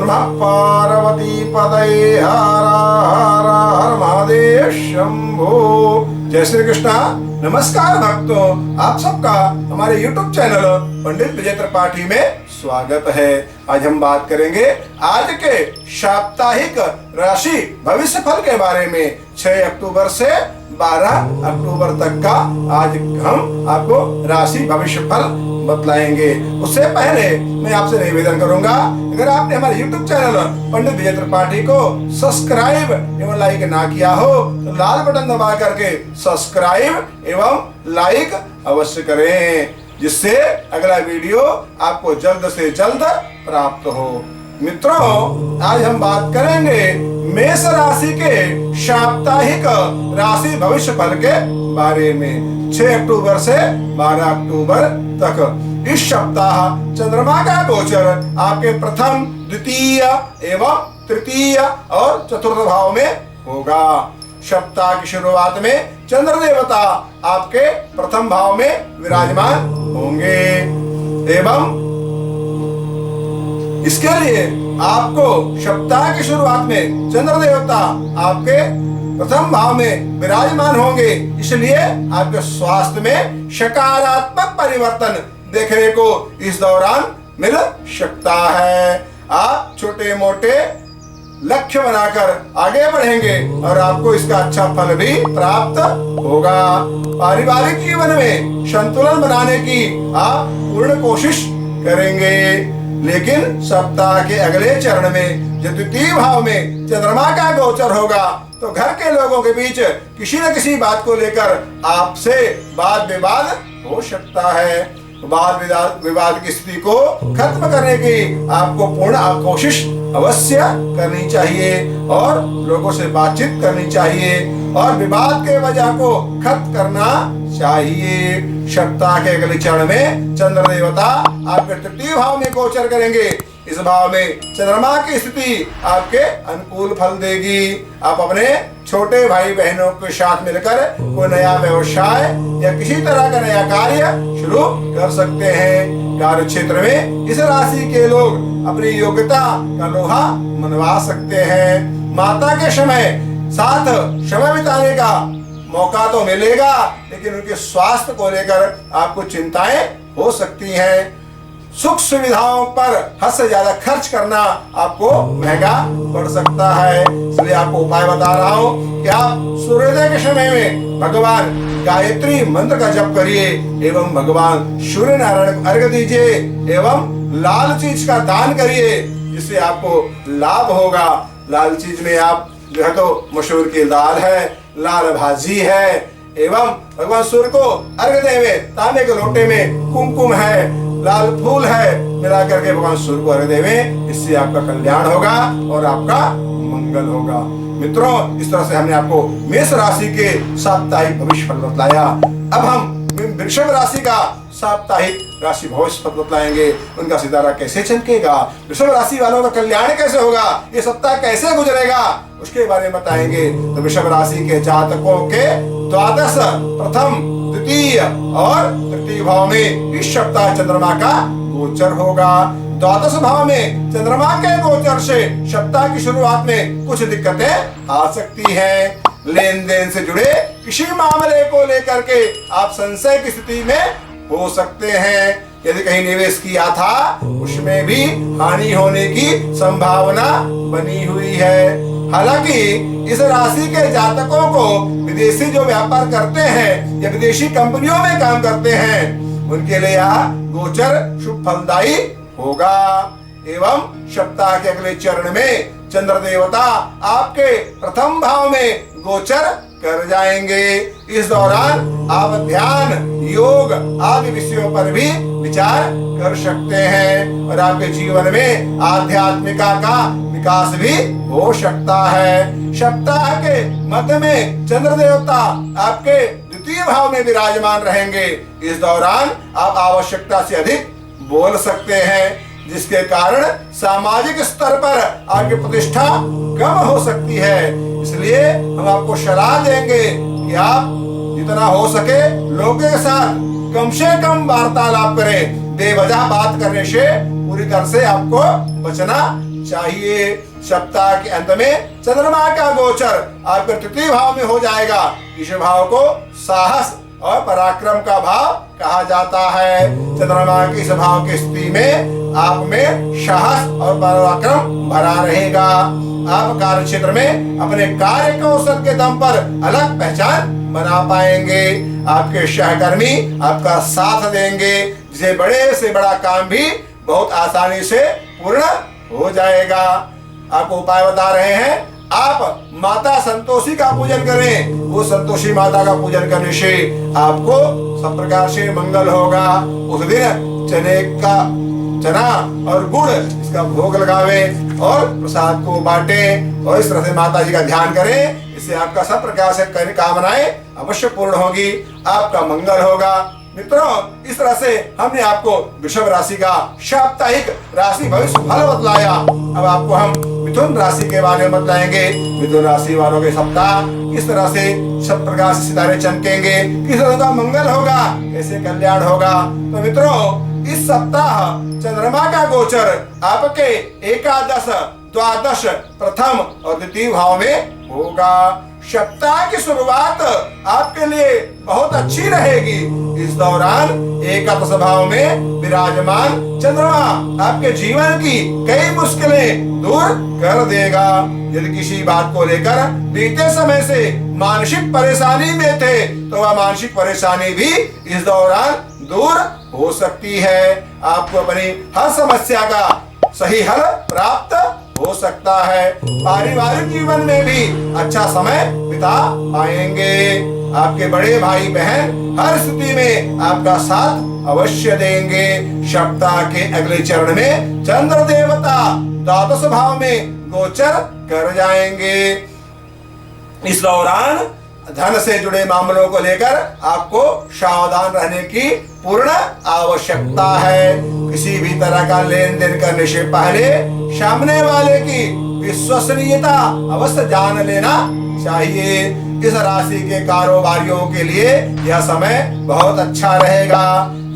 नमः पार्वती पतये हर हर हर महादेव शंभो। जय श्री कृष्णा। नमस्कार भक्तों, आप सबका हमारे YouTube चैनल पंडित विजय त्रिपाठी में स्वागत है। आज हम बात करेंगे आज के साप्ताहिक राशि भविष्य फल के बारे में। 6 अक्टूबर से 12 अक्टूबर तक का आज हम आपको राशि भविष्य फल बतलाएंगे। उससे पहले मैं आपसे निवेदन करूंगा, अगर आपने हमारे YouTube चैनल पंडित विजय त्रिपाठी को सब्सक्राइब एवं लाइक ना किया हो तो लाल बटन दबा करके सब्सक्राइब एवं लाइक अवश्य करें, जिससे अगला वीडियो आपको जल्द से जल्द प्राप्त हो। मित्रों, आज हम बात करेंगे मेष राशि के साप्ताहिक राशि भविष्य फल के बारे में। 6 अक्टूबर से 12 अक्टूबर तक इस सप्ताह चंद्रमा का गोचर आपके प्रथम, द्वितीय एवं तृतीय और चतुर्थ भाव में होगा। सप्ताह की शुरुआत में चंद्र देवता आपके प्रथम भाव में विराजमान होंगे एवं इसके लिए आपको सप्ताह की शुरुआत में चंद्र देवता आपके प्रथम भाव में विराजमान होंगे, इसलिए आपके स्वास्थ्य में सकारात्मक परिवर्तन देखने को इस दौरान मिल सकता है। आप छोटे मोटे लक्ष्य बनाकर आगे बढ़ेंगे और आपको इसका अच्छा फल भी प्राप्त होगा। पारिवारिक जीवन में संतुलन बनाने की आप पूर्ण कोशिश करेंगे, लेकिन सप्ताह के अगले चरण में जब द्वितीय भाव में चंद्रमा का गोचर होगा तो घर के लोगों के बीच किसी न किसी बात को लेकर आपसे वाद विवाद हो सकता है। वाद विवाद की स्थिति को खत्म करने की आपको पूर्ण कोशिश अवश्य करनी चाहिए और लोगों से बातचीत करनी चाहिए और विवाद के वजह को खत्म करना चाहिए। सप्ताह के अगले चरण में चंद्र देवता आपके तृतीय भाव में गोचर करेंगे। इस भाव में चंद्रमा की स्थिति आपके अनुकूल फल देगी। आप अपने छोटे भाई बहनों के साथ मिलकर कोई नया व्यवसाय या किसी तरह का नया कार्य शुरू कर सकते हैं। कार्य क्षेत्र में इस राशि के लोग अपनी योग्यता का लोहा मनवा सकते हैं। माता के साथ समय बिताने का मौका तो मिलेगा, लेकिन उनके स्वास्थ्य को लेकर आपको चिंताएं हो सकती हैं। सुख सुविधाओं पर हद से ज्यादा खर्च करना आपको महंगा पड़ सकता है, इसलिए आपको उपाय बता रहा हूँ कि आप सूर्योदय के समय में भगवान गायत्री मंत्र का जप करिए एवं भगवान सूर्य नारायण को अर्घ्य दीजिए एवं लाल चीज का दान करिए, जिससे आपको लाभ होगा। लाल चीज में आप जो है तो मसूर की दाल है, लाल भाजी है एवं भगवान सूर्य को अर्घ्य देवे तांबे के लोटे में कुमकुम है, लाल फूल है, मिला करके भगवान सूर्य को अर्घ्य देवे। इससे आपका कल्याण होगा और आपका मंगल होगा। मित्रों, इस तरह से हमने आपको मेष राशि के साप्ताहिक भविष्य फल बतलाया। अब हम वृषभ राशि का साप्ताहिक राशि भविष्य फल बतलाएंगे। उनका सितारा कैसे चमकेगा, वृषभ राशि वालों का कल्याण कैसे होगा, ये सप्ताह कैसे गुजरेगा, उसके बारे में बताएंगे। तो वृषभ राशि के जातकों के द्वादश, प्रथम, द्वितीय और तृतीय भाव में इस सप्ताह चंद्रमा का गोचर होगा। द्वादश भाव में चंद्रमा के गोचर से सप्ताह की शुरुआत में कुछ दिक्कतें आ सकती हैं। लेन देन से जुड़े किसी मामले को लेकर के आप संशय की स्थिति में हो सकते हैं। यदि कहीं निवेश किया था उसमें भी हानि होने की संभावना बनी हुई है। हालांकि इस राशि के जातकों को विदेशी जो व्यापार करते हैं या विदेशी कंपनियों में काम करते हैं, उनके लिए यह गोचर शुभ फलदायी होगा। एवं सप्ताह के अगले चरण में चंद्र देवता आपके प्रथम भाव में गोचर कर जाएंगे। इस दौरान आप ध्यान, योग आदि विषयों पर भी विचार कर सकते हैं और आपके जीवन में आध्यात्मिका का विकास भी हो सकता है। सप्ताह के मध्य में चंद्र देवता आपके द्वितीय भाव में विराजमान रहेंगे। इस दौरान आप आवश्यकता से अधिक बोल सकते हैं, जिसके कारण सामाजिक स्तर पर आपकी प्रतिष्ठा कम हो सकती है। इसलिए हम आपको सलाह देंगे कि आप जितना हो सके लोगों के साथ कम से कम वार्तालाप करें। बेवजह बात करने से पूरी तरह से आपको बचना चाहिए। सप्ताह के अंत में चंद्रमा का गोचर आपके तृतीय भाव में हो जाएगा। इस भाव को साहस और पराक्रम का भाव कहा जाता है। चंद्रमा के इस भाव की स्थिति में आप में साहस और पराक्रम भरा रहेगा। आप कार्य क्षेत्र में अपने कार्य कौशल के दम पर अलग पहचान बना पाएंगे। आपके सहकर्मी आपका साथ देंगे, जिसे बड़े से बड़ा काम भी बहुत आसानी से पूर्ण हो जाएगा। आपको उपाय बता रहे हैं, आप माता संतोषी का पूजन करें। वो संतोषी माता का पूजन करने से आपको सब प्रकार से मंगल होगा। उस दिन चना और गुड़ इसका भोग लगावे और प्रसाद को बांटे और इस तरह से माता जी का ध्यान करें। इससे आपका सब प्रकार से कामनाएं अवश्य पूर्ण होगी, आपका मंगल होगा। मित्रों, इस तरह से हमने आपको वृषभ राशि का साप्ताहिक राशि भविष्य फल बतलाया। अब आपको हम मिथुन राशि के बारे में बताएंगे। मिथुन राशि वालों के सप्ताह किस तरह से सब प्रकार से सितारे चमकेंगे, किस तरह का मंगल होगा, कैसे कल्याण होगा। तो मित्रों, इस सप्ताह चंद्रमा का गोचर आपके एकादश, द्वादश, प्रथम और द्वितीय भाव में होगा। सप्ताह की शुरुआत आपके लिए बहुत अच्छी रहेगी। इस दौरान एकादश भाव में विराजमान चंद्रमा आपके जीवन की कई मुश्किलें दूर कर देगा। यदि किसी बात को लेकर बीते समय से मानसिक परेशानी में थे, तो वह मानसिक परेशानी भी इस दौरान दूर हो सकती है। आपको अपनी हर समस्या का सही हल प्राप्त हो सकता है। पारिवारिक जीवन में भी अच्छा समय बिता पाएंगे। आपके बड़े भाई बहन हर स्थिति में आपका साथ अवश्य देंगे। सप्ताह के अगले चरण में चंद्र देवता द्वादश भाव में गोचर कर जाएंगे। इस दौरान धन से जुड़े मामलों को लेकर आपको सावधान रहने की पूर्ण आवश्यकता है। किसी भी तरह का लेन देन करने से पहले सामने वाले की विश्वसनीयता अवश्य जान लेना चाहिए। इस राशि के कारोबारियों के लिए यह समय बहुत अच्छा रहेगा।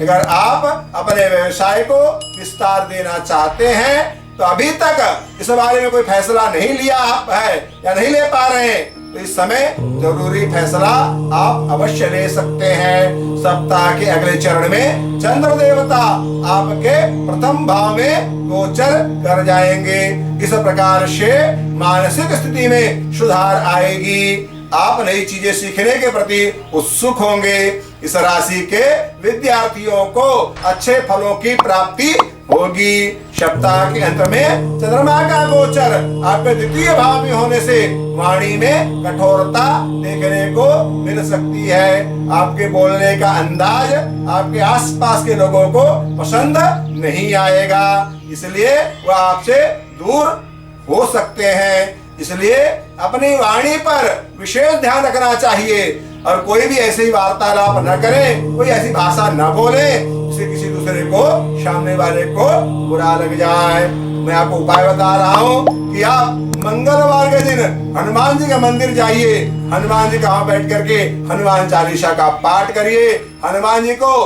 अगर आप अपने व्यवसाय को विस्तार देना चाहते हैं, तो अभी तक इस बारे में कोई फैसला नहीं लिया आप है या नहीं ले पा रहे हैं, तो इस समय जरूरी फैसला आप अवश्य ले सकते हैं। सप्ताह के अगले चरण में चंद्र देवता आपके प्रथम भाव में गोचर कर जाएंगे। इस प्रकार से मानसिक स्थिति में सुधार आएगी। आप नई चीजें सीखने के प्रति उत्सुक होंगे। इस राशि के विद्यार्थियों को अच्छे फलों की प्राप्ति होगी। सप्ताह के अंत में चंद्रमा का गोचर आपके द्वितीय भाव में होने से वाणी में कठोरता देखने को मिल सकती है। आपके बोलने का अंदाज आपके आसपास के लोगों को पसंद नहीं आएगा, इसलिए वह आपसे दूर हो सकते हैं। इसलिए अपनी वाणी पर विशेष ध्यान रखना चाहिए और कोई भी ऐसी वार्तालाप न करें, कोई ऐसी भाषा न बोले जिससे किसी दूसरे को, सामने वाले को बुरा लग जाए। मैं आपको उपाय बता रहा हूँ कि आप मंगलवार के दिन हनुमान जी का मंदिर जाइए। हनुमान जी कहाँ बैठ करके हनुमान चालीसा का पाठ करिए। हनुमान जी को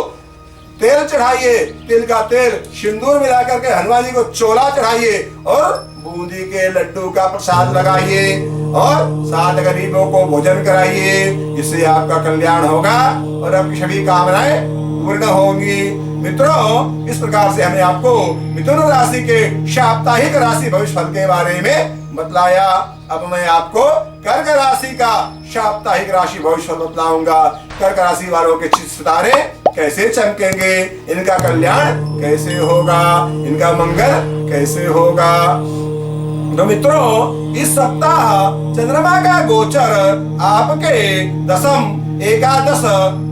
तेल चढ़ाइए, तिल का तेल सिंदूर मिला करके हनुमान जी को चोला चढ़ाइए और बूंदी के लड्डू का प्रसाद लगाइए और 7 गरीबों को भोजन कराइए। इससे आपका कल्याण होगा और आपकी सभी कामनाएं पूर्ण होंगी। मित्रों, इस प्रकार से हमने आपको मिथुन राशि के साप्ताहिक राशि भविष्य फल के बारे में बतलाया। अब मैं आपको कर्क राशि का साप्ताहिक राशि भविष्य फल बतलाऊंगा। कर्क राशि वालों के सितारे कैसे चमकेंगे, इनका कल्याण कैसे होगा, इनका मंगल कैसे होगा। तो मित्रों, इस सप्ताह चंद्रमा का गोचर आपके दशम, एकादश,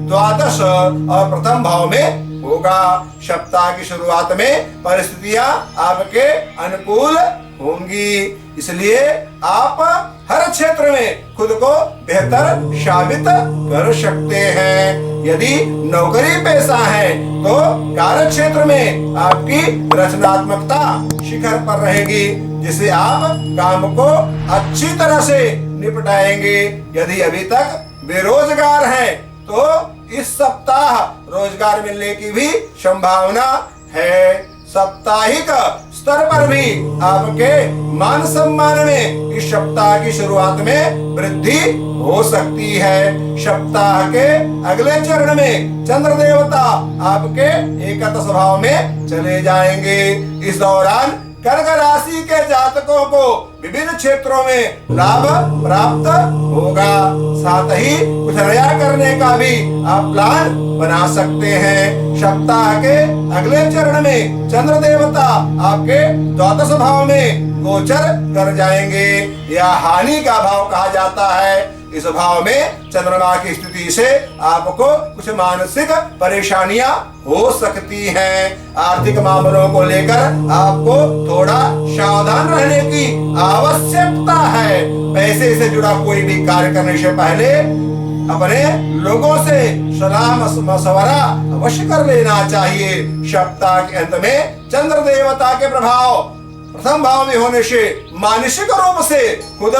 द्वादश और प्रथम भाव में होगा। सप्ताह की शुरुआत में परिस्थितियां आपके अनुकूल होंगी, इसलिए आप हर क्षेत्र में खुद को बेहतर साबित कर सकते हैं। यदि नौकरी पेशा है तो कार्य क्षेत्र में आपकी रचनात्मकता शिखर पर रहेगी, जिससे आप काम को अच्छी तरह से निपटाएंगे। यदि अभी तक बेरोजगार हैं, तो इस सप्ताह रोजगार मिलने की भी संभावना है। साप्ताहिक स्तर पर भी आपके मान सम्मान में इस सप्ताह की शुरुआत में वृद्धि हो सकती है। सप्ताह के अगले चरण में चंद्र देवता आपके एकादश भाव में चले जाएंगे। इस दौरान कर्क राशि के जातकों को विभिन्न क्षेत्रों में लाभ प्राप्त होगा। साथ ही कुछ नया करने का भी आप प्लान बना सकते हैं। सप्ताह के अगले चरण में चंद्र देवता आपके द्वादश भाव में गोचर कर जाएंगे। यह हानि का भाव कहा जाता है। इस भाव में चंद्रमा की स्थिति से आपको कुछ मानसिक परेशानियां हो सकती हैं। आर्थिक मामलों को लेकर आपको थोड़ा सावधान रहने की आवश्यकता है। पैसे से जुड़ा कोई भी कार्य करने से पहले अपने लोगों से सलाह मशवरा अवश्य कर लेना चाहिए। सप्ताह के अंत में चंद्र देवता के प्रभाव प्रथम भाव में होने से मानसिक रूप से खुद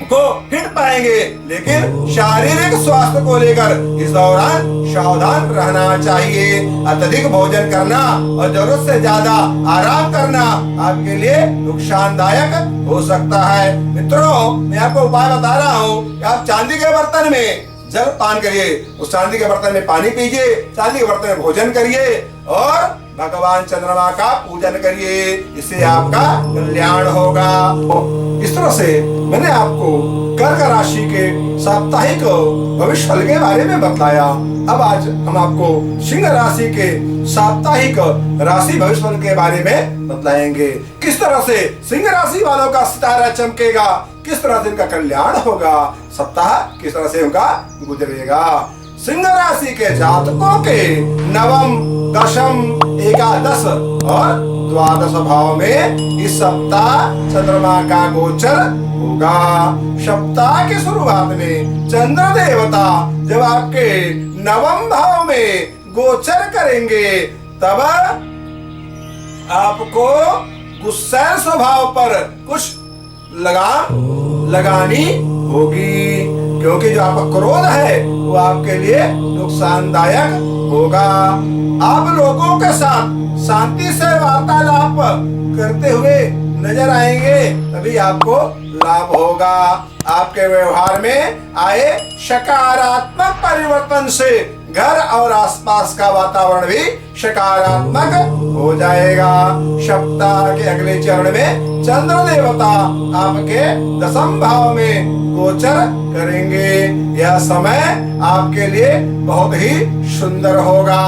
को हिट पाएंगे, लेकिन शारीरिक स्वास्थ्य को लेकर इस दौरान सावधान रहना चाहिए। अत्यधिक भोजन करना और जरूरत से ज्यादा आराम करना आपके लिए नुकसानदायक हो सकता है। मित्रों, मैं आपको उपाय बता रहा हूँ कि आप चांदी के बर्तन में जल पान करिए, उस चांदी के बर्तन में पानी पीजिए, चांदी के बर्तन में भोजन करिए और भगवान चंद्रमा का पूजन करिए। इससे आपका कल्याण होगा। इस तरह से मैंने आपको कर्क राशि के साप्ताहिक भविष्य फल के बारे में बताया। अब आज हम आपको सिंह राशि के साप्ताहिक राशि भविष्य फल के बारे में बताएंगे। किस तरह से सिंह राशि वालों का सितारा चमकेगा, किस तरह से इनका कल्याण होगा, सप्ताह किस तरह से उनका गुजरेगा। सिंह राशि के जातकों के नवम, दशम, एकादश और द्वादश भाव में इस सप्ताह चंद्रमा का गोचर होगा। सप्ताह की शुरुआत में चंद्र देवता जब आपके नवम भाव में गोचर करेंगे, तब आपको गुस्सा स्वभाव पर कुछ लगानी होगी, क्योंकि जो आपका क्रोध है वो आपके लिए नुकसानदायक होगा। आप लोगों के साथ शांति से वार्तालाप करते हुए नजर आएंगे, तभी आपको लाभ होगा। आपके व्यवहार में आए सकारात्मक परिवर्तन से घर और आसपास का वातावरण भी सकारात्मक हो जाएगा। सप्ताह के अगले चरण में चंद्र देवता आपके दशम भाव में गोचर करेंगे। यह समय आपके लिए बहुत ही सुंदर होगा।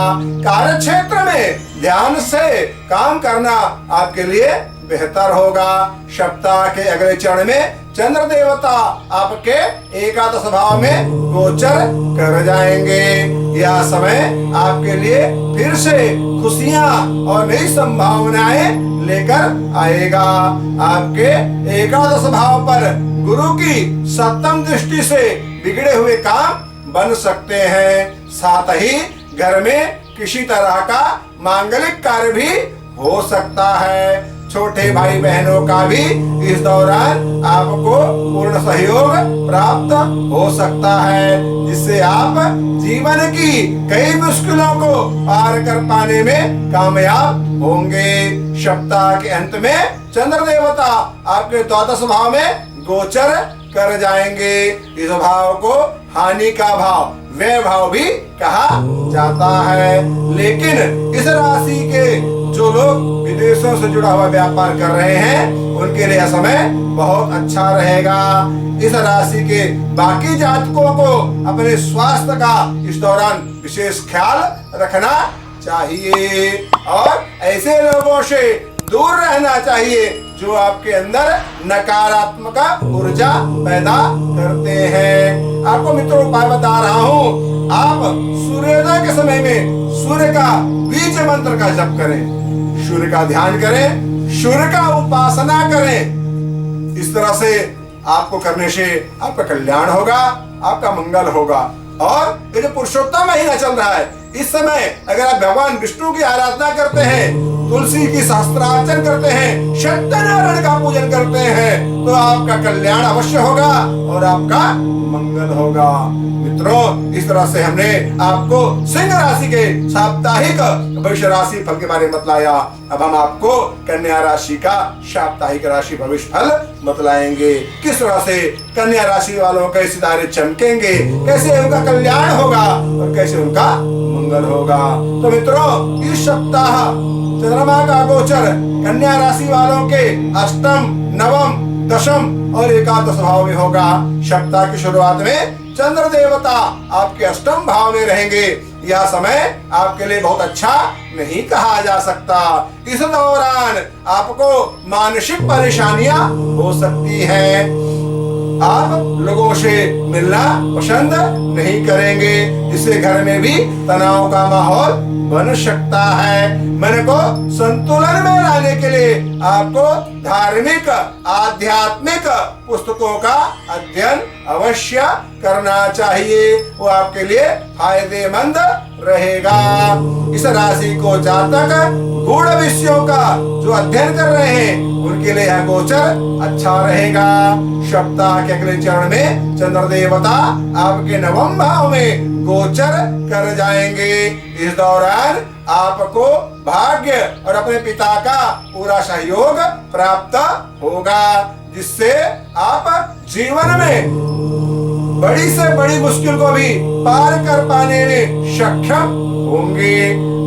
कार्य क्षेत्र में ध्यान से काम करना आपके लिए बेहतर होगा। सप्ताह के अगले चरण में चंद्र देवता आपके एकादश भाव में गोचर कर जाएंगे। यह समय आपके लिए फिर से खुशियां और नई संभावनाएं लेकर आएगा। आपके एकादश भाव पर गुरु की सप्तम दृष्टि से बिगड़े हुए काम बन सकते हैं। साथ ही घर में किसी तरह का मांगलिक कार्य भी हो सकता है। छोटे भाई बहनों का भी इस दौरान आपको पूर्ण सहयोग प्राप्त हो सकता है, जिससे आप जीवन की कई मुश्किलों को पार कर पाने में कामयाब होंगे। सप्ताह के अंत में चंद्र देवता आपके द्वादश भाव में गोचर कर जाएंगे। इस भाव को हानि का भाव, व्यय भाव भी कहा जाता है। लेकिन इस राशि के जो लोग विदेशों से जुड़ा हुआ व्यापार कर रहे हैं, उनके लिए समय बहुत अच्छा रहेगा। इस राशि के बाकी जातकों को अपने स्वास्थ्य का इस दौरान विशेष ख्याल रखना चाहिए और ऐसे लोगों से दूर रहना चाहिए जो आपके अंदर नकारात्मक ऊर्जा पैदा करते हैं। आपको मित्रों उपाय बता रहा हूँ। आप सूर्योदय के समय में सूर्य का बीज मंत्र का जप करें, सूर्य का ध्यान करें, सूर्य का उपासना करें। इस तरह से आपको करने से आपका कल्याण होगा, आपका मंगल होगा। और ये जो पुरुषोत्तम महीना चल रहा है, इस समय अगर आप भगवान विष्णु की आराधना करते हैं, तुलसी की शास्त्रार्चन करते हैं, सत्यनारायण का पूजन करते हैं, तो आपका कल्याण अवश्य होगा और आपका मंगल होगा। मित्रों, इस तरह से हमने आपको सिंह राशि के साप्ताहिक भविष्य राशि फल के बारे में बतलाया। अब हम आपको कन्या राशि का साप्ताहिक राशि भविष्य फल बतलाएंगे। किस तरह से कन्या राशि वालों के सितारे चमकेंगे, कैसे उनका कल्याण होगा और कैसे उनका मंगल होगा। तो मित्रों, इस सप्ताह चंद्रमा का गोचर कन्या राशि वालों के अष्टम, नवम, दशम और एकादश भाव में होगा। सप्ताह की शुरुआत में चंद्र देवता आपके अष्टम भाव में रहेंगे। यह समय आपके लिए बहुत अच्छा नहीं कहा जा सकता। इस दौरान आपको मानसिक परेशानियां हो सकती हैं। आप लोगों से मिलना पसंद नहीं करेंगे, जिससे घर में भी तनाव का माहौल बन सकता है। मन को संतुलन में लाने के लिए आपको धार्मिक, आध्यात्मिक पुस्तकों का अध्ययन अवश्य करना चाहिए। वो आपके लिए फायदेमंद रहेगा। इस राशि को जातक गूढ़ विषयों का जो अध्ययन कर रहे हैं उनके लिए यह गोचर अच्छा रहेगा। सप्ताह के अगले चरण में चंद्र देवता आपके नवम भाव में गोचर कर जाएंगे। इस दौरान आपको भाग्य और अपने पिता का पूरा सहयोग प्राप्त होगा, जिससे आप जीवन में बड़ी से बड़ी मुश्किल को भी पार कर पाने में सक्षम होंगे।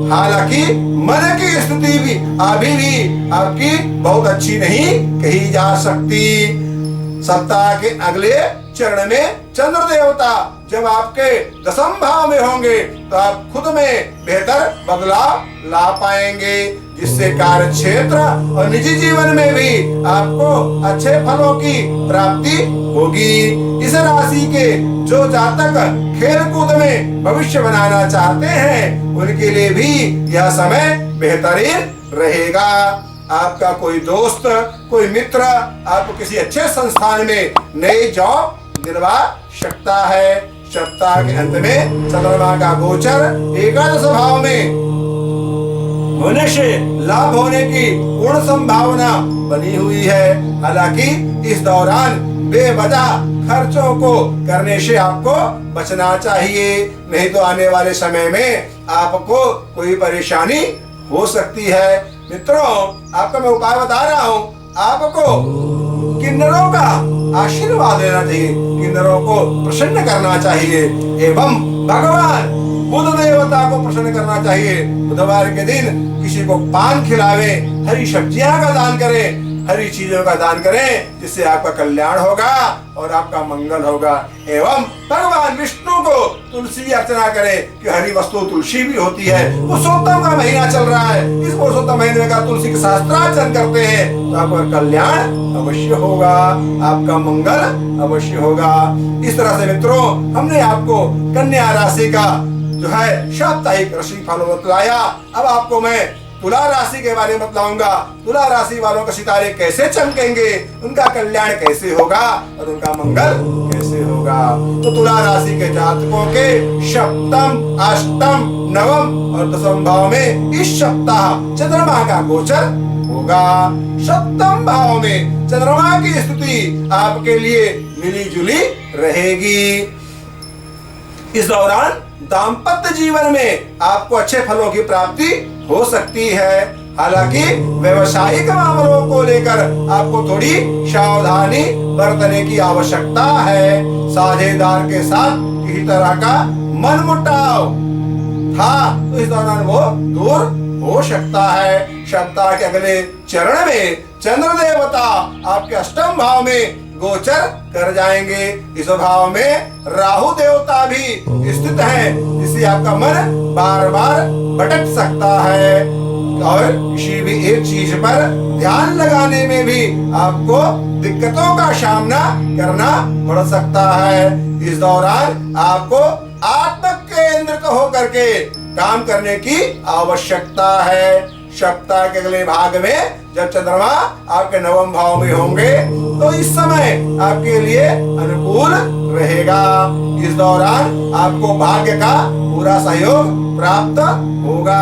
हालांकि मन की स्थिति भी अभी भी आपकी बहुत अच्छी नहीं कही जा सकती। सप्ताह के अगले चरण में चंद्र देवता जब आपके दशम भाव में होंगे तो आप खुद में बेहतर बदलाव ला पाएंगे, जिससे कार्य क्षेत्र और निजी जीवन में भी आपको अच्छे फलों की प्राप्ति होगी। इस राशि के जो जातक खेल कूद में भविष्य बनाना चाहते हैं उनके लिए भी यह समय बेहतरीन रहेगा। आपका कोई दोस्त, कोई मित्र आपको किसी अच्छे संस्थान में नई जॉब दिलवा सकता है। सप्ताह के अंत में चंद्रमा का गोचर एकादश भाव में होने से लाभ होने की पूर्ण संभावना बनी हुई है। हालांकि इस दौरान बेवजह खर्चों को करने से आपको बचना चाहिए, नहीं तो आने वाले समय में आपको कोई परेशानी हो सकती है। मित्रों, आपको मैं उपाय बता रहा हूँ। आपको किन्नरों का आशीर्वाद लेना चाहिए, किन्नरों को प्रसन्न करना चाहिए एवं भगवान बुध देवता को प्रसन्न करना चाहिए। बुधवार के दिन किसी को पान खिलावे, हरी सब्जियां का दान करें, हरी चीजों का दान करें, जिससे आपका कल्याण होगा और आपका मंगल होगा। एवं भगवान विष्णु को तुलसी अर्चना करें कि हरी वस्तु तुलसी भी होती है। पुरुषोत्तम का महीना चल रहा है, इस पुरुषोत्तम महीने का तुलसी का शास्त्रार्चन करते हैं तो आपका कल्याण अवश्य होगा, आपका मंगल अवश्य होगा। इस तरह से मित्रों, हमने आपको कन्या राशि का जो है साप्ताहिक राशि फल बतलाया। अब आपको मैं तुला राशि के बारे में बतलाऊंगा। तुला राशि वालों के सितारे कैसे चमकेंगे, उनका कल्याण कैसे होगा और उनका मंगल कैसे होगा। तो तुला राशि के जातकों के सप्तम, अष्टम, नवम और दशम भाव में इस सप्ताह चंद्रमा का गोचर होगा। सप्तम भाव में चंद्रमा की स्थिति आपके लिए मिली जुली रहेगी। इस दौरान दाम्पत्य जीवन में आपको अच्छे फलों की प्राप्ति हो सकती है। हालांकि व्यवसायिक मामलों को लेकर आपको थोड़ी सावधानी बरतने की आवश्यकता है। साझेदार के साथ किसी तरह का मनमुटाव था तो इस दौरान वो दूर हो सकता है। सप्ताह के अगले चरण में चंद्र देवता आपके अष्टम भाव में गोचर कर जाएंगे। इस भाव में राहु देवता भी स्थित है, जिससे आपका मन बार बार भटक सकता है और किसी भी एक चीज पर ध्यान लगाने में भी आपको दिक्कतों का सामना करना पड़ सकता है। इस दौरान आपको आत्म केंद्रित होकर के काम करने की आवश्यकता है। सप्ताह के अगले भाग में जब चंद्रमा आपके नवम भाव में होंगे तो इस समय आपके लिए अनुकूल रहेगा। इस दौरान आपको भाग्य का पूरा सहयोग प्राप्त होगा,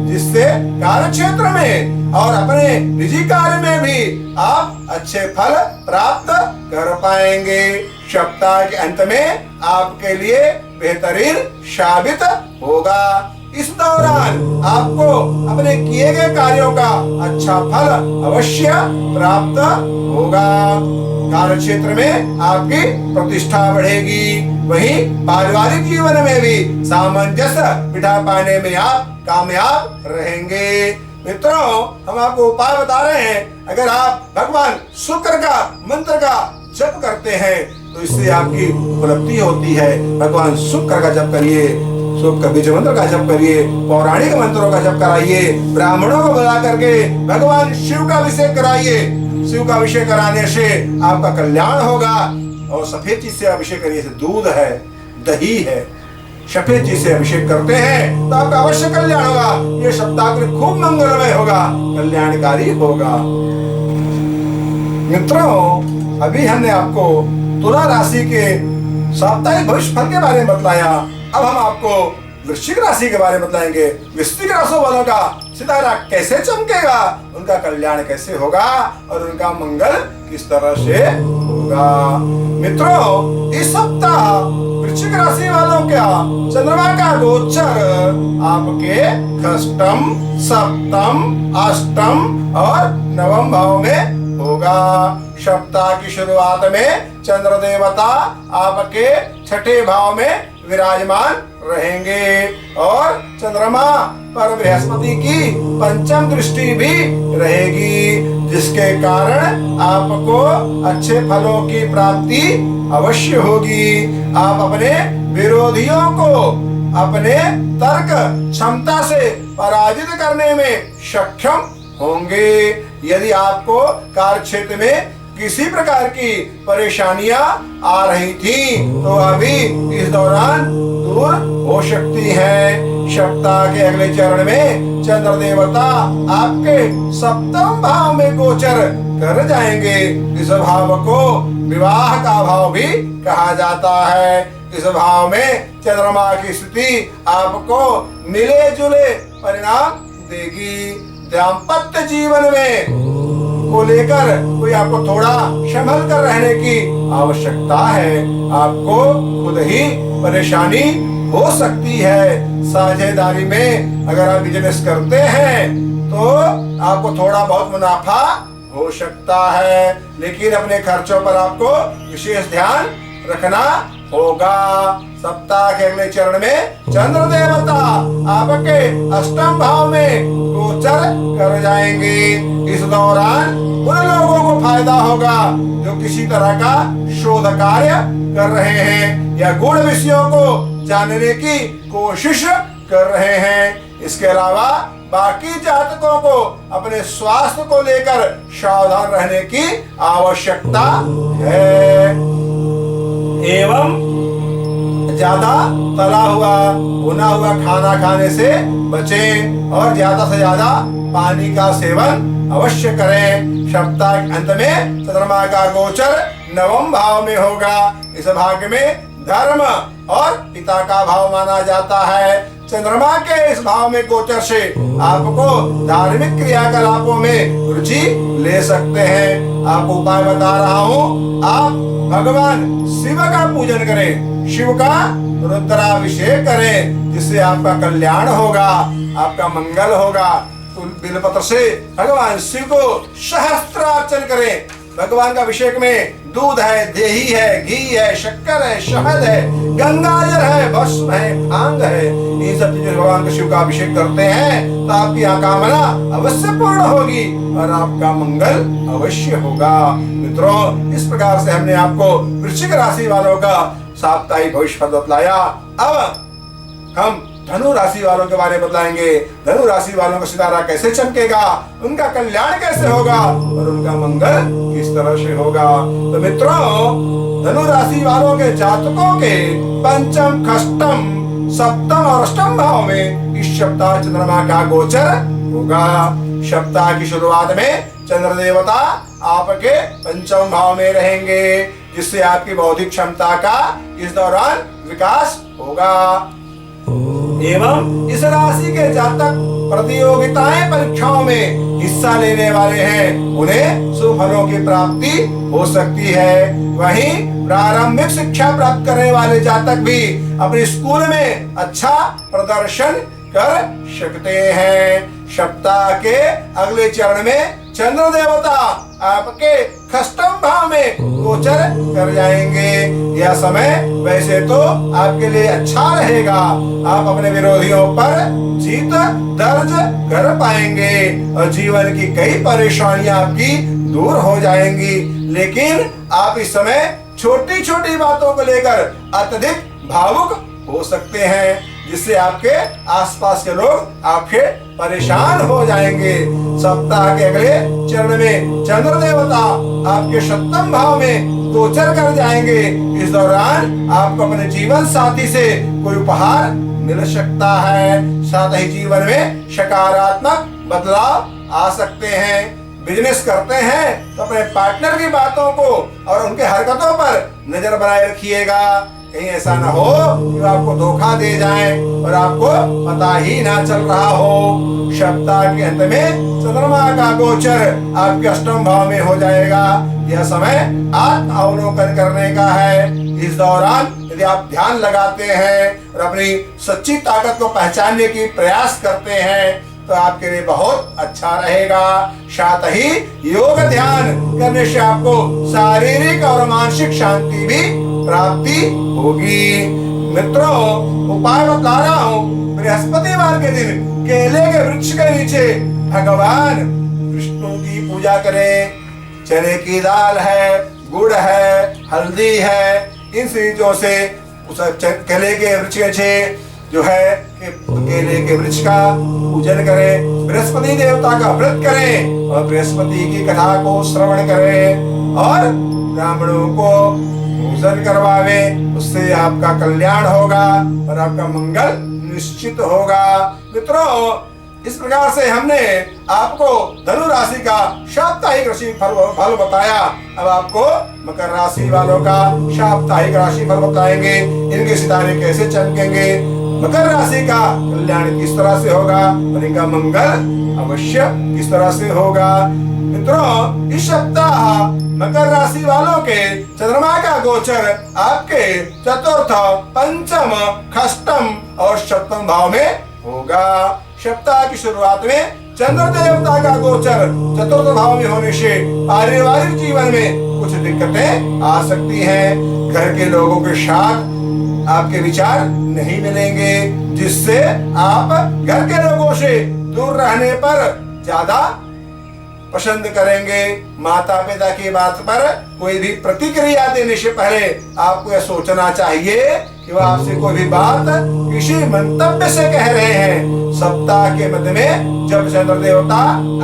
जिससे कार्य क्षेत्र में और अपने निजी कार्य में भी आप अच्छे फल प्राप्त कर पाएंगे। सप्ताह के अंत में आपके लिए बेहतरीन साबित होगा। इस दौरान आपको अपने किए गए कार्यों का अच्छा फल अवश्य प्राप्त होगा। कार्य क्षेत्र में आपकी प्रतिष्ठा बढ़ेगी, वहीं पारिवारिक जीवन में भी सामंजस्य बिठा पाने में आप कामयाब रहेंगे। मित्रों, हम आपको उपाय बता रहे हैं। अगर आप भगवान शुक्र का मंत्र का जप करते हैं तो इससे आपकी उपलब्धि होती है। भगवान शुक्र का जप करिए, शुक्र बीज मंत्र का जप करिए, पौराणिक मंत्रों का जप कराइए, ब्राह्मणों को बुला करके भगवान शिव का अभिषेक कराइए। शिव का अभिषेक कराने से आपका कल्याण होगा। और सफेद चीज से अभिषेक करिए, दूध है, दही है, सफेद चीज से अभिषेक करते हैं तो आपका अवश्य कल्याण होगा। ये सप्ताह खूब मंगलमय होगा, कल्याणकारी होगा। मित्रों, अभी हमने आपको तुला राशि के साप्ताहिक भविष्य फल के बारे में बतलाया। अब हम आपको वृश्चिक राशि के बारे में बताएंगे। वृश्चिक राशि वालों का सितारा कैसे चमकेगा, उनका कल्याण कैसे होगा और उनका मंगल किस तरह से होगा। मित्रों, इस सप्ताह वृश्चिक राशि वालों का चंद्रमा का गोचर आपके षष्टम, सप्तम, अष्टम और नवम भाव में होगा। सप्ताह की शुरुआत में चंद्र देवता आपके छठे भाव में विराजमान रहेंगे और चंद्रमा पर बृहस्पति की पंचम दृष्टि भी रहेगी, जिसके कारण आपको अच्छे फलों की प्राप्ति अवश्य होगी। आप अपने विरोधियों को अपने तर्क क्षमता से पराजित करने में सक्षम होंगे। यदि आपको कार्य क्षेत्र में किसी प्रकार की परेशानियां आ रही थी तो अभी इस दौरान दूर हो सकती है। सप्ताह के अगले चरण में चंद्र देवता आपके सप्तम भाव में गोचर कर जाएंगे। इस भाव को विवाह का भाव भी कहा जाता है। इस भाव में चंद्रमा की स्थिति आपको मिले जुले परिणाम देगी। दाम्पत्य जीवन में को लेकर कोई आपको थोड़ा संभल कर रहने की आवश्यकता है। आपको खुद ही परेशानी हो सकती है। साझेदारी में अगर आप बिजनेस करते हैं तो आपको थोड़ा बहुत मुनाफा हो सकता है, लेकिन अपने खर्चों पर आपको विशेष ध्यान रखना होगा। सप्ताह के अगले चरण में चंद्र देवता आपके अष्टम भाव में गोचर कर जाएंगे। इस दौरान उन लोगों को फायदा होगा जो किसी तरह का शोध कार्य कर रहे हैं या गुण विषयों को जानने की कोशिश कर रहे हैं। इसके अलावा बाकी जातकों को अपने स्वास्थ्य को लेकर सावधान रहने की आवश्यकता है एवं ज्यादा तला हुआ भुना हुआ खाना खाने से बचें और ज्यादा से ज्यादा पानी का सेवन अवश्य करें। सप्ताह के अंत में चंद्रमा का गोचर नवम भाव में होगा। इस भाग में धर्म और पिता का भाव माना जाता है। चंद्रमा के इस भाव में गोचर से आपको धार्मिक क्रियाकलापों में रुचि ले सकते हैं। आपको उपाय बता रहा हूँ, आप भगवान शिव का पूजन करें, शिव का रुद्राभिषेक करें, जिससे आपका कल्याण होगा, आपका मंगल होगा। बिलपत्र से भगवान शिव को सहस्त्रार्चन करें। भगवान का अभिषेक में दूध है, दही है, घी है, शक्कर है, शहद है, गंगाजल है, भस्म है, भांग है। इन सब चीजों भगवान को शिव का अभिषेक करते हैं तो आपकी कामना अवश्य पूर्ण होगी और आपका मंगल अवश्य होगा। मित्रों, इस प्रकार से हमने आपको वृश्चिक राशि वालों का साप्ताहिक भविष्य फल बतलाया। अब हम धनु राशि वालों के बारे में बताएंगे। धनु राशि वालों का सितारा कैसे चमकेगा, उनका कल्याण कैसे होगा और उनका मंगल किस तरह से होगा। तो मित्रों, धनु राशि वालों के जातकों के पंचम, षष्टम, सप्तम और अष्टम भाव में इस सप्ताह चंद्रमा का गोचर होगा। सप्ताह की शुरुआत में चंद्र देवता आपके पंचम भाव में रहेंगे, जिससे आपकी बौद्धिक क्षमता का इस दौरान विकास होगा एवं इस राशि के जातक प्रतियोगिताएं परीक्षाओं में हिस्सा लेने वाले हैं, उन्हें शुभ फलों की प्राप्ति हो सकती है। वहीं प्रारंभिक शिक्षा प्राप्त करने वाले जातक भी अपने स्कूल में अच्छा प्रदर्शन कर सकते हैं। सप्ताह के अगले चरण में चंद्र देवता आपके खष्टम भाव में गोचर कर जाएंगे। यह समय वैसे तो आपके लिए अच्छा रहेगा, आप अपने विरोधियों पर जीत दर्ज कर पाएंगे और जीवन की कई परेशानियां आपकी दूर हो जाएंगी। लेकिन आप इस समय छोटी छोटी बातों को लेकर अत्यधिक भावुक हो सकते हैं, जिससे आपके आसपास के लोग आपके परेशान हो जाएंगे। सप्ताह के अगले चरण में चंद्र देवता आपके सप्तम भाव में गोचर कर जाएंगे। इस दौरान आपको अपने जीवन साथी से कोई उपहार मिल सकता है। साथ ही जीवन में सकारात्मक बदलाव आ सकते हैं। बिजनेस करते हैं तो अपने पार्टनर की बातों को और उनके हरकतों पर नजर बनाए रखिएगा। कहीं ऐसा ना हो कि आपको धोखा दे जाए और आपको पता ही ना चल रहा हो। सप्ताह के अंत में चंद्रमा का गोचर आपके अष्टम भाव में हो जाएगा। यह समय आत्म अवलोकन करने का है। इस दौरान यदि आप ध्यान लगाते हैं और अपनी सच्ची ताकत को पहचानने की प्रयास करते हैं तो आपके लिए बहुत अच्छा रहेगा। साथ ही योग ध्यान करने से आपको शारीरिक और मानसिक शांति भी प्राप्ति होगी। मित्रों, उपाय बता रहा हूँ। बृहस्पतिवार के दिन केले के वृक्ष के नीचे भगवान विष्णु की पूजा करें। चने की दाल है, गुड़ है, हल्दी है, इन चीजों से उस केले के वृक्ष के नीचे जो है केले के वृक्ष का पूजन करें। बृहस्पति देवता का व्रत करें और बृहस्पति की कथा को श्रवण करें और ब्राह्मणों को भोजन करवावे। उससे आपका कल्याण होगा और आपका मंगल निश्चित होगा। मित्रों, इस प्रकार से हमने आपको धनु राशि का साप्ताहिक राशि फल बताया। अब आपको मकर राशि वालों का साप्ताहिक राशि फल बताएंगे। इनके सितारे कैसे चमकेंगे, मकर राशि का कल्याण किस तरह से होगा और इनका मंगल अवश्य किस तरह से होगा। मित्रों, इस सप्ताह मकर राशि वालों के चंद्रमा का गोचर आपके चतुर्थ, पंचम, खष्टम और सप्तम भाव में होगा। सप्ताह की शुरुआत में चंद्र देवता का गोचर चतुर्थ भाव में होने से पारिवारिक जीवन में कुछ दिक्कतें आ सकती हैं। घर के लोगों के साथ आपके विचार नहीं मिलेंगे, जिससे आप घर के लोगों से दूर रहने पर ज्यादा पसंद करेंगे। माता पिता की बात पर कोई भी प्रतिक्रिया देने से पहले आपको यह सोचना चाहिए कि वह आपसे कोई भी बात किसी मंतव्य से कह रहे हैं। सप्ताह के मध्य में जब चंद्र देवता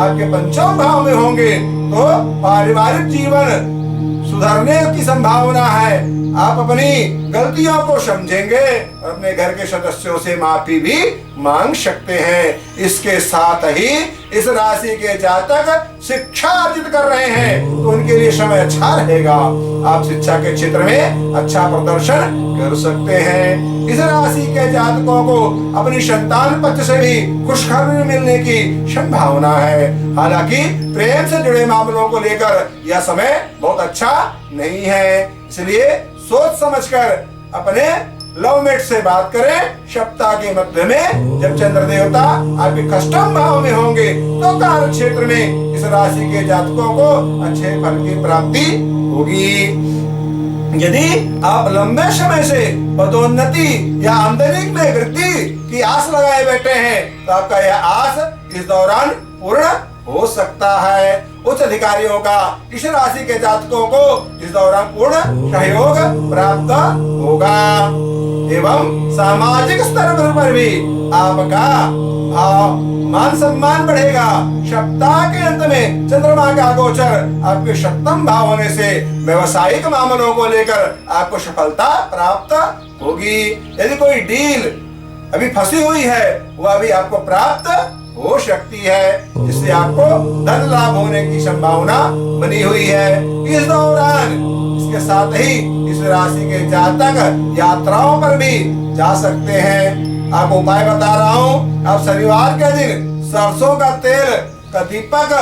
आपके पंचम भाव में होंगे तो पारिवारिक जीवन सुधरने की संभावना है। आप अपनी गलतियों को समझेंगे और अपने घर के सदस्यों से माफी भी मांग सकते हैं। इसके साथ ही इस राशि के जातक शिक्षा अर्जित कर रहे हैं तो उनके लिए समय अच्छा रहेगा। आप शिक्षा के क्षेत्र में अच्छा प्रदर्शन कर सकते हैं। इस राशि के जातकों को अपनी संतान पक्ष से भी खुशखबरी मिलने की संभावना है। हालांकि प्रेम से जुड़े मामलों को लेकर यह समय बहुत अच्छा नहीं है, इसलिए सोच समझकर अपने लवमेट से बात करें। सप्ताह के मध्य में जब चंद्र देवता आपके खष्टम भाव में होंगे तो कार्य क्षेत्र में इस राशि के जातकों को अच्छे फल की प्राप्ति होगी। यदि आप लंबे समय से पदोन्नति या आमदनी में वृद्धि की आस लगाए बैठे हैं तो आपका यह आस इस दौरान पूर्ण हो सकता है। उच्च अधिकारियों का इस राशि के जातकों को इस दौरान पूर्ण सहयोग प्राप्त होगा एवं सामाजिक स्तर पर भी आपका मान सम्मान बढ़ेगा। सप्ताह के अंत में चंद्रमा का गोचर आपके सप्तम भाव होने से व्यवसायिक मामलों को लेकर आपको सफलता प्राप्त होगी। यदि कोई डील अभी फंसी हुई है वह भी आपको प्राप्त हो सकती है, जिससे आपको धन लाभ होने की संभावना बनी हुई है। इस दौरान इसके साथ ही इस राशि के जातक यात्राओं पर भी जा सकते हैं। आपको उपाय बता रहा हूँ। आप शनिवार के दिन सरसों का तेल का दीपक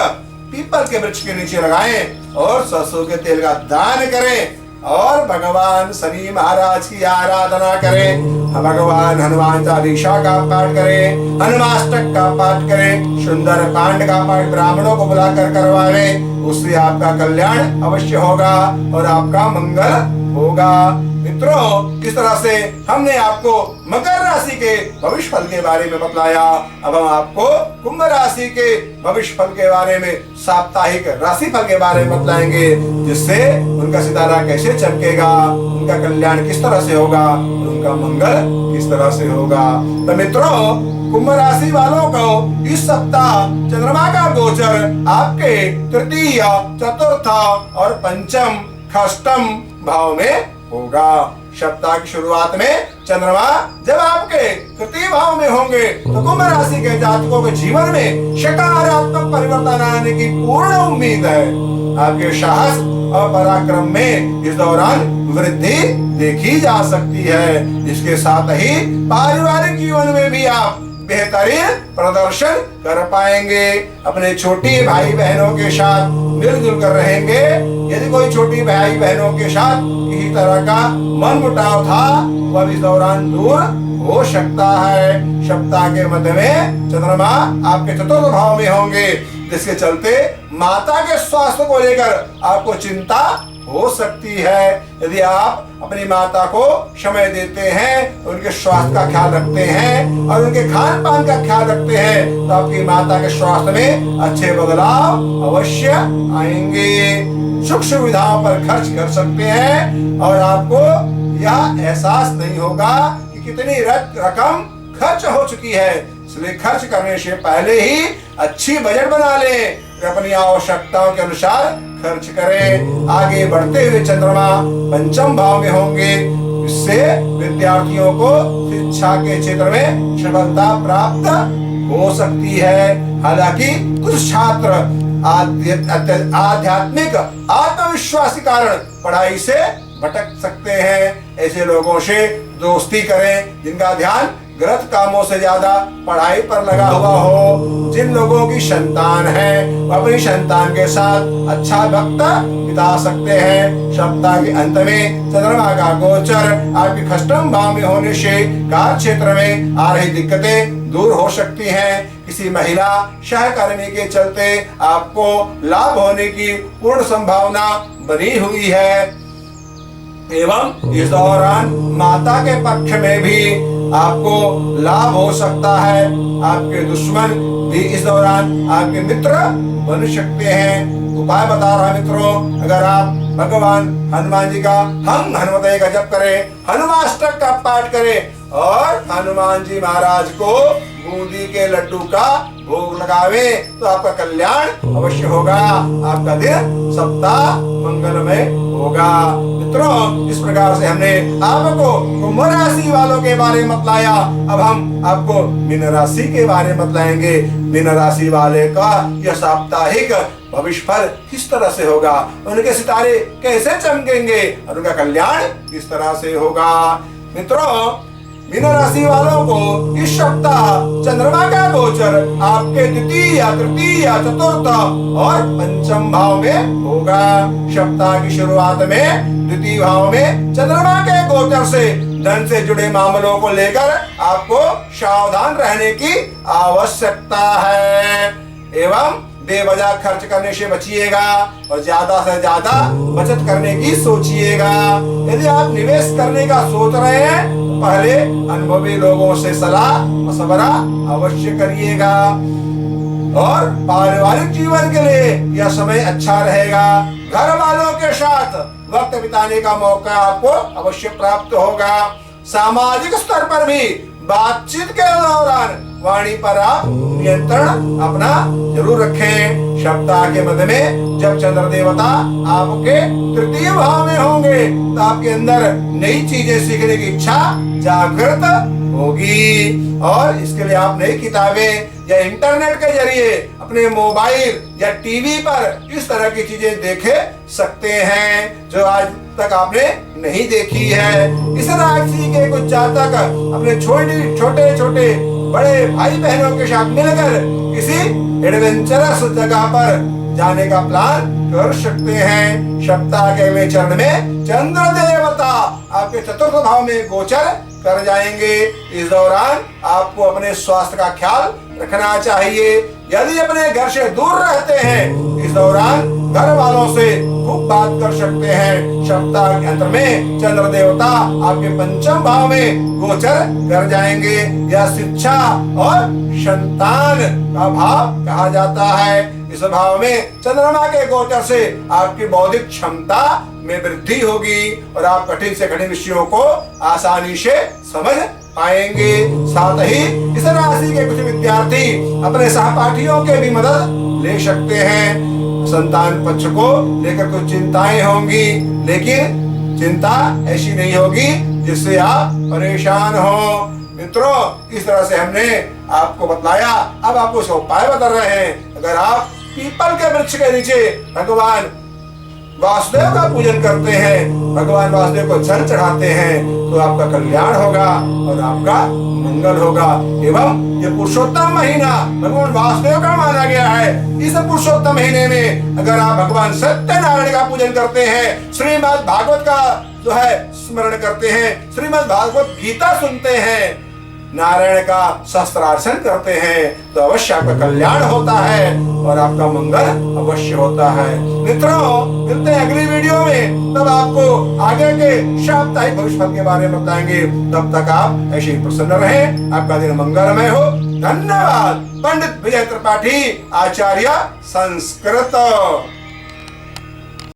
पीपल के वृक्ष के नीचे लगाएं और सरसों के तेल का दान करें और भगवान शनि महाराज की आराधना करें। भगवान हनुमान चालीसा का पाठ करें, हनुमाष्टक का पाठ करें, सुंदर कांड का पाठ ब्राह्मणों को बुलाकर करवाएं, उससे आपका कल्याण अवश्य होगा और आपका मंगल होगा। मित्रों, इस तरह से हमने आपको मकर राशि के भविष्य फल के बारे में बतलाया। अब हम आपको कुंभ राशि के भविष्य फल के बारे में, साप्ताहिक राशि फल के बारे में बतलाएंगे, जिससे उनका सितारा कैसे चमकेगा, उनका कल्याण किस तरह से होगा, उनका मंगल किस तरह से होगा। तो मित्रों, कुंभ राशि वालों को इस सप्ताह चंद्रमा का गोचर आपके तृतीय, चतुर्थ और पंचम, षष्ठम भाव में होगा। सप्ताह की शुरुआत में चंद्रमा जब आपके तृतीय भाव में होंगे तो कुंभ राशि के जातकों के जीवन में सकारात्मक परिवर्तन आने की पूर्ण उम्मीद है। आपके साहस और पराक्रम में इस दौरान वृद्धि देखी जा सकती है। इसके साथ ही पारिवारिक जीवन में भी आप बेहतरीन प्रदर्शन कर पाएंगे। अपने छोटी भाई बहनों के साथ मिलजुल कर रहेंगे। यदि कोई छोटी भाई बहनों के साथ किसी तरह का मनमुटाव था, वह इस दौरान दूर हो सकता है। सप्ताह के मध्य में चंद्रमा आपके चतुर्थ भाव में होंगे, जिसके चलते माता के स्वास्थ्य को लेकर आपको चिंता हो सकती है। यदि आप अपनी माता को समय देते हैं, उनके स्वास्थ्य का ख्याल रखते हैं और उनके खान पान का ख्याल रखते हैं, तो आपकी माता के स्वास्थ्य में अच्छे बदलाव अवश्य आएंगे। सुख सुविधाओं पर खर्च कर सकते हैं और आपको यह एहसास नहीं होगा कि कितनी रकम खर्च हो चुकी है। इसलिए खर्च करने से पहले ही अच्छी बजट बना लें, अपनी आवश्यकताओं के अनुसार खर्च करें। आगे बढ़ते हुए चंद्रमा पंचम भाव में होंगे, इससे विद्यार्थियों को शिक्षा के क्षेत्र में सफलता प्राप्त हो सकती है। हालांकि कुछ छात्र आध्यात्मिक आत्मविश्वास के कारण पढ़ाई से भटक सकते हैं। ऐसे लोगों से दोस्ती करें जिनका ध्यान गलत कामों से ज्यादा पढ़ाई पर लगा हुआ हो। जिन लोगों की संतान है, वो अपनी संतान के साथ अच्छा वक्त बिता सकते हैं। सप्ताह के अंत में चंद्रमा का गोचर आपके षष्ठम भाव में होने से कार्य क्षेत्र में आ रही दिक्कतें दूर हो सकती हैं। किसी महिला सहकर्मी के चलते आपको लाभ होने की पूर्ण संभावना बनी हुई है। एवं इस दौरान माता के पक्ष में भी आपको लाभ हो सकता है। आपके दुश्मन भी इस दौरान आपके मित्र बन सकते हैं। उपाय बता रहा मित्रों, अगर आप भगवान हनुमान जी का हम हनुमते का जप करें, हनुमाष्टक का पाठ करें और हनुमान जी महाराज को बूंदी के लड्डू का भोग लगावे, तो आपका कल्याण अवश्य होगा। आपका दिन सप्ताह मंगलमय होगा। मित्रों, इस प्रकार से हमने आपको कुंभ राशि वालों के बारे में बतलाया। अब हम आपको मीन राशि के बारे में बतलाएंगे। मीन राशि वाले का यह साप्ताहिक भविष्य फल किस तरह से होगा, उनके सितारे कैसे चमकेंगे और उनका कल्याण किस तरह से होगा। मित्रों, मीन राशि वालों को इस सप्ताह चंद्रमा का गोचर आपके द्वितीय, तृतीय, चतुर्थ और पंचम भाव में होगा। सप्ताह की शुरुआत में द्वितीय भाव में चंद्रमा के गोचर से धन से जुड़े मामलों को लेकर आपको सावधान रहने की आवश्यकता है। एवं बेवजह खर्च करने से बचिएगा और ज्यादा से ज्यादा बचत करने की सोचिएगा। यदि आप निवेश करने का सोच रहे हैं, पहले अनुभवी लोगों से सलाह मशवरा अवश्य करिएगा। और पारिवारिक जीवन के लिए यह समय अच्छा रहेगा। घर वालों के साथ वक्त बिताने का मौका आपको अवश्य प्राप्त होगा। सामाजिक स्तर पर भी बातचीत के दौरान वाणी पर आप नियंत्रण अपना जरूर रखें। सप्ताह के मध्य में जब चंद्र देवता आपके तृतीय भाव में होंगे, तो आपके अंदर नई चीजें सीखने की इच्छा जागृत होगी और इसके लिए आप नई किताबें या इंटरनेट के जरिए अपने मोबाइल या टीवी पर इस तरह की चीजें देखे सकते हैं जो आज तक आपने नहीं देखी है। इस राशि के कुछ जातक अपने छोटे छोटे बड़े भाई बहनों के साथ मिलकर किसी एडवेंचरस जगह पर जाने का प्लान कर सकते हैं। सप्ताह के अगले चरण में चंद्र देवता आपके चतुर्थ भाव में गोचर कर जाएंगे। इस दौरान आपको अपने स्वास्थ्य का ख्याल रखना चाहिए। यदि अपने घर से दूर रहते हैं, इस दौरान घर वालों से खूब बात कर सकते हैं। सप्ताह के अंत में चंद्र देवता आपके पंचम भाव में गोचर कर जाएंगे। यह शिक्षा और संतान का भाव कहा जाता है। इस भाव में चंद्रमा के गोचर से आपकी बौद्धिक क्षमता में वृद्धि होगी और आप कठिन से कठिन विषयों को आसानी से समझ पाएंगे। साथ ही इस राशि के कुछ विद्यार्थी अपने सहपाठियों के भी मदद ले सकते हैं। संतान पक्ष को लेकर कुछ चिंताएं होंगी, लेकिन चिंता ऐसी नहीं होगी जिससे आप परेशान हो। मित्रों, इस तरह से हमने आपको बतलाया। अब आपको उसका उपाय बता रहे हैं। अगर आप पीपल के वृक्ष के नीचे भगवान वासुदेव का पूजन करते हैं, भगवान वासुदेव को जल चढ़ाते हैं, तो आपका कल्याण होगा और आपका मंगल होगा। एवं ये पुरुषोत्तम महीना भगवान वासुदेव का माना गया है। इस पुरुषोत्तम महीने में अगर आप भगवान सत्यनारायण का पूजन करते हैं, श्रीमद् भागवत का जो है स्मरण करते हैं, श्रीमद् भागवत गीता सुनते हैं, नारायण का शस्त्रार्चन करते हैं, तो अवश्य आपका कल्याण होता है और आपका मंगल अवश्य होता है। मित्रों, मिलते हैं अगली वीडियो में। तब आपको आगे के साप्ताहिक भविष्य के बारे में बताएंगे। तब तक आप ऐसे ही प्रसन्न रहें। आपका दिन मंगलमय हो। धन्यवाद। पंडित विजय त्रिपाठी, आचार्य संस्कृत।